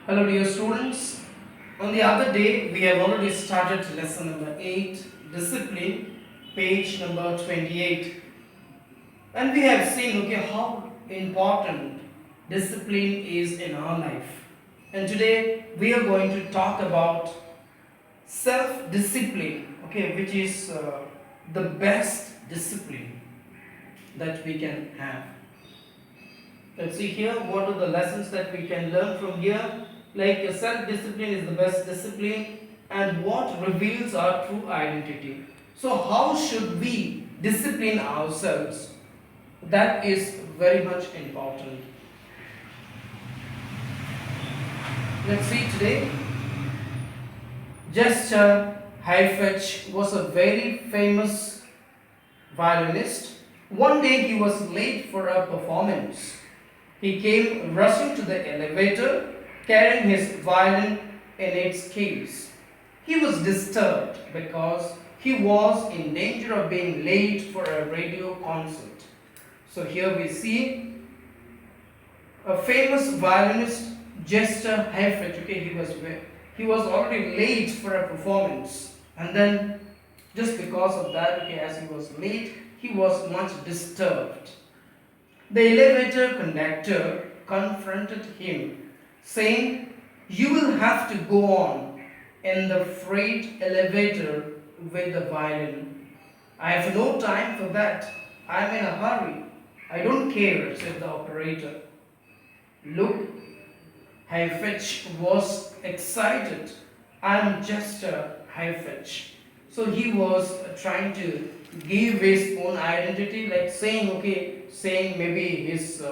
Hello dear students. On the other day we have already started lesson number 8, discipline, page number 28. And we have seen how important discipline is in our life. And today we are going to talk about self discipline, which is the best discipline that we can have. Let's see here what are the lessons that we can learn from here. Like self discipline is the best discipline, and what reveals our true identity. So, how should we discipline ourselves? That is very much important. Let's see today. Gesture Heifetz was a very famous violinist. One day he was late for a performance. He came rushing to the elevator, carrying his violin in its case. He was disturbed because he was in danger of being late for a radio concert. So here we see a famous violinist, Gesture Heifetz. He was already late for a performance, and then just because of that, as he was late, he was much disturbed. The elevator conductor confronted him, saying, "You will have to go on in the freight elevator with the violin." "I have no time for that. I'm in a hurry." "I don't care," said the operator. Look, Heifetz was excited. "I'm just a Heifetz." So he was trying to give his own identity, like saying maybe his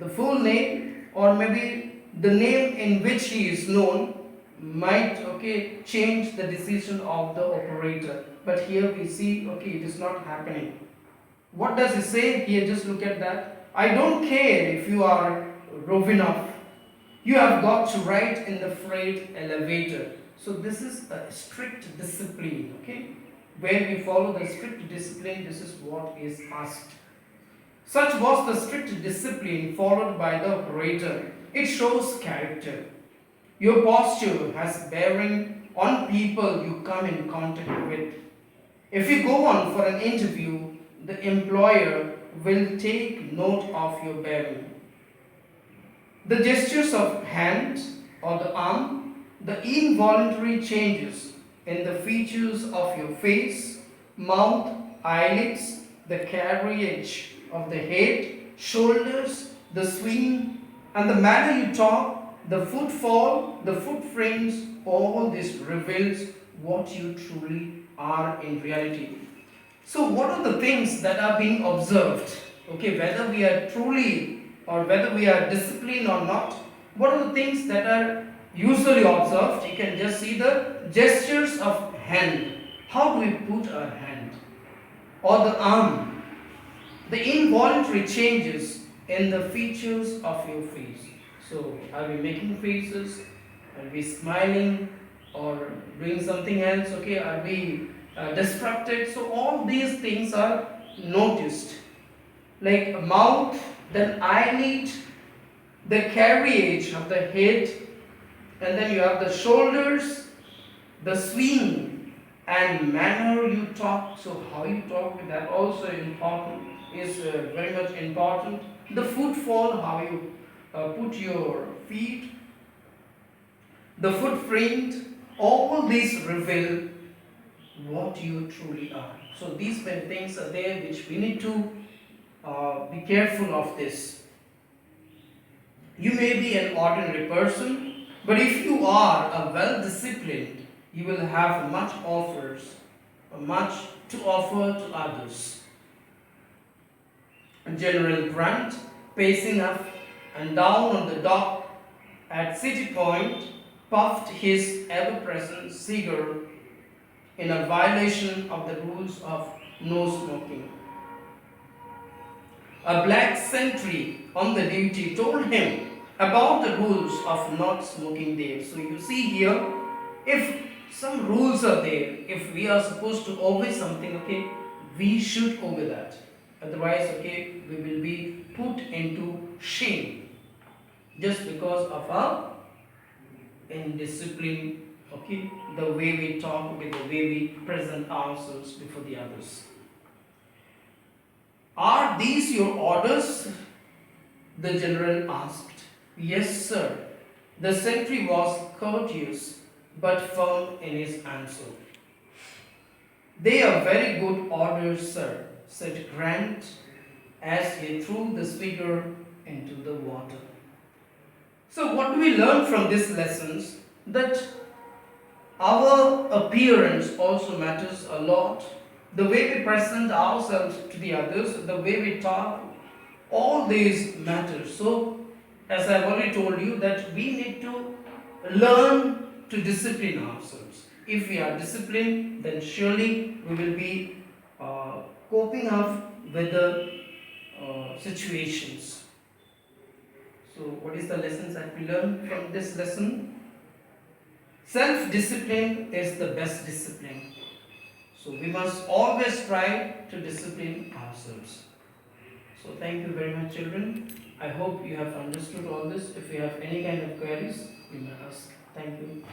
the full name, or maybe the name in which he is known might change the decision of the operator. But here we see it is not happening. What does he say here? Just look at that. "I don't care if you are Rovinov. You have got to ride in the freight elevator." So this is a strict discipline, When we follow the strict discipline, this is what is asked. Such was the strict discipline followed by the operator. It shows character. Your posture has bearing on people you come in contact with. If you go on for an interview, the employer will take note of your bearing. The gestures of hand or the arm, the involuntary changes in the features of your face, mouth, eyelids, the carriage of the head, shoulders, the swing, and the manner you talk, the footfall, the footprints, all this reveals what you truly are in reality. So, what are the things that are being observed? Whether we are truly or whether we are disciplined or not, what are the things that are usually observed? You can just see the gestures of hand. How do we put our hand? Or the arm. The involuntary changes in the features of your face. So, are we making faces? Are we smiling? Or doing something else? Are we distracted? So, all these things are noticed. Like mouth, then eyelid, the carriage of the head, and then you have the shoulders, the swing, and manner you talk. So how you talk, that also is very much important. The footfall, how you put your feet, the footprint, all these reveal what you truly are. So these many things are there which we need to be careful of this. You may be an ordinary person, but if you are a well disciplined, you will have much to offer to others. General Grant, pacing up and down on the dock at City Point, puffed his ever present cigar in a violation of the rules of no smoking. A black sentry on the duty told him about the rules of not smoking there. So you see here, if some rules are there, if we are supposed to obey something, we should obey that. Otherwise, we will be put into shame. just because of our indiscipline, okay, the way we talk, okay, the way we present ourselves before the others. Are these your orders? The general asked. Yes, sir. The sentry was courteous but firm in his answer. They are very good orders, sir, said Grant as he threw the speaker into the water. So, what do we learn from these lessons? That our appearance also matters a lot. The way we present ourselves to the others, the way we talk, all these matter. So, as I've already told you, that we need to learn to discipline ourselves. If we are disciplined, then surely we will be coping up with the situations. So, what is the lessons that we learn from this lesson? Self discipline is the best discipline. So, we must always try to discipline ourselves. So, thank you very much, children. I hope you have understood all this. If you have any kind of queries, you may ask. Thank you.